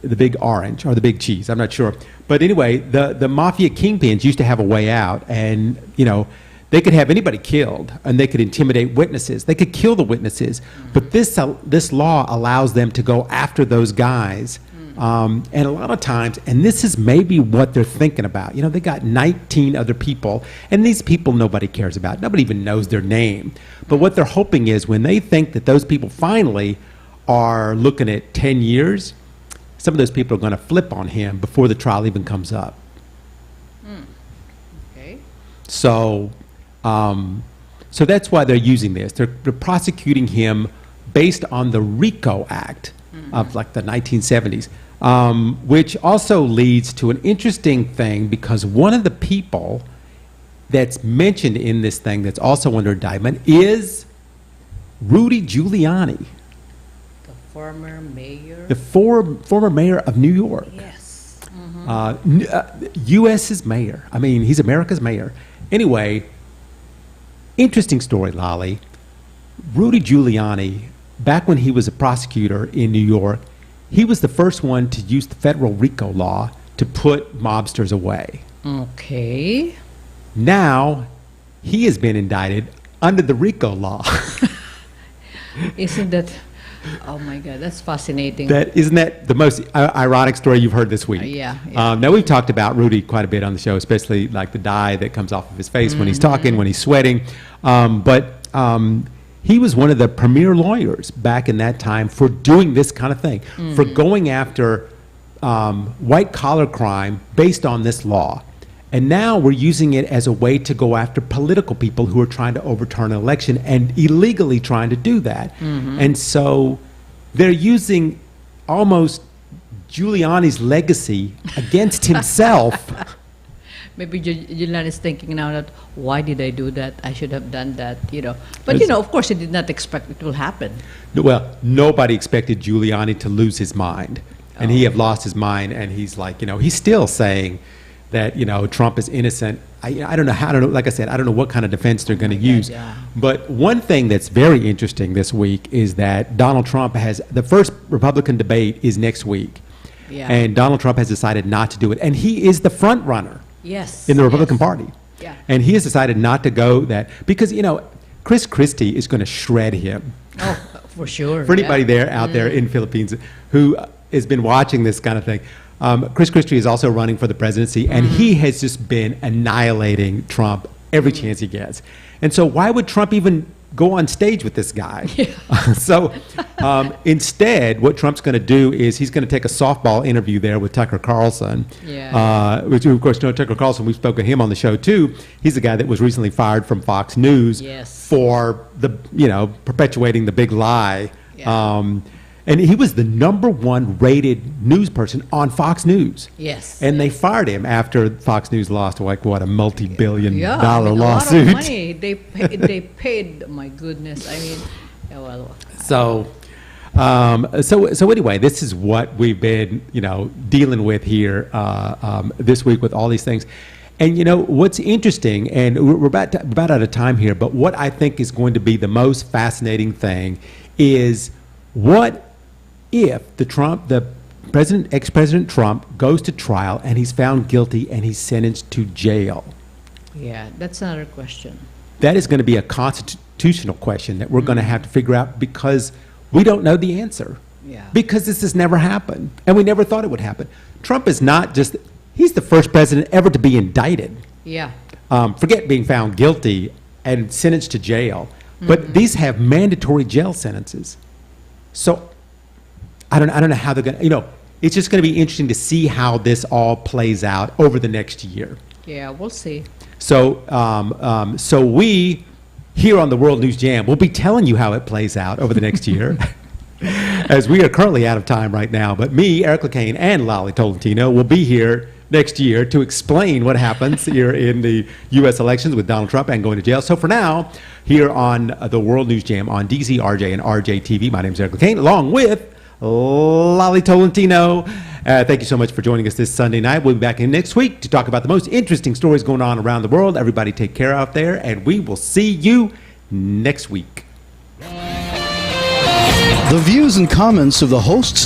the big orange or the big cheese, I'm not sure. But anyway, the mafia kingpins used to have a way out, and they could have anybody killed, and they could intimidate witnesses. They could kill the witnesses, but this law allows them to go after those guys. And a lot of times, and this is maybe what they're thinking about. They got 19 other people, and these people nobody cares about. Nobody even knows their name. But what they're hoping is when they think that those people finally are looking at 10 years, some of those people are going to flip on him before the trial even comes up. Okay. So that's why they're using this. They're prosecuting him based on the RICO Act of like the 1970s, which also leads to an interesting thing because one of the people that's mentioned in this thing that's also under indictment is Rudy Giuliani. Former mayor. The former mayor of New York. Yes. U.S.'s mayor. I mean, he's America's mayor. Anyway, interesting story, Lolly. Rudy Giuliani, back when he was a prosecutor in New York, he was the first one to use the federal RICO law to put mobsters away. Okay. Now, he has been indicted under the RICO law. Isn't that... Oh my God, that's fascinating. Isn't that the most ironic story you've heard this week? Yeah. Now we've talked about Rudy quite a bit on the show, especially like the dye that comes off of his face when he's talking, when he's sweating. But he was one of the premier lawyers back in that time for doing this kind of thing, for going after white collar crime based on this law. And now we're using it as a way to go after political people who are trying to overturn an election and illegally trying to do that. And so they're using almost Giuliani's legacy against himself. Maybe Giuliani is thinking now that, why did I do that? I should have done that, But, of course, he did not expect it will happen. Well, nobody expected Giuliani to lose his mind. And he have lost his mind, and he's like, he's still saying that Trump is innocent. I don't know like I said, I don't know what kind of defense they're going to use. Yeah. But one thing that's very interesting this week is that Donald Trump has the first Republican debate is next week. Yeah. And Donald Trump has decided not to do it. And he is the front runner Yes. in the Republican Party. Yeah. And he has decided not to go that because Chris Christie is going to shred him. Oh, for sure. For anybody out there in Philippines who has been watching this kind of thing. Chris Christie is also running for the presidency, and he has just been annihilating Trump every chance he gets. And so why would Trump even go on stage with this guy? So instead, what Trump's going to do is he's going to take a softball interview there with Tucker Carlson, which, of course, Tucker Carlson, we've spoken to him on the show, too. He's the guy that was recently fired from Fox News for perpetuating the big lie. And he was the #1 rated news person on Fox News. Yes. And they fired him after Fox News lost, like, what, a multi-billion Yeah, dollar I mean, lawsuit. A lot of money. They paid. My goodness. I mean, yeah, well. So anyway, this is what we've been, dealing with here this week with all these things. And what's interesting, and we're about out of time here, but what I think is going to be the most fascinating thing is, what if ex-President Trump goes to trial and he's found guilty and he's sentenced to jail? Yeah, that's another question. That is going to be a constitutional question that we're going to have to figure out, because we don't know the answer. Yeah. Because this has never happened, and we never thought it would happen. Trump is not just, he's the first president ever to be indicted. Yeah. Forget being found guilty and sentenced to jail, but these have mandatory jail sentences. So I don't know how they're going to, it's just going to be interesting to see how this all plays out over the next year. Yeah, we'll see. So, so we here on the World News Jam will be telling you how it plays out over the next year, as we are currently out of time right now. But me, Eric Lecain, and Lolly Tolentino will be here next year to explain what happens here in the U.S. elections with Donald Trump and going to jail. So for now, here on the World News Jam on DZRJ and RJ TV, my name is Eric Lecain, along with Lolly Tolentino. Thank you so much for joining us this Sunday night. We'll be back in next week to talk about the most interesting stories going on around the world. Everybody take care out there, and we will see you next week. The views and comments of the hosts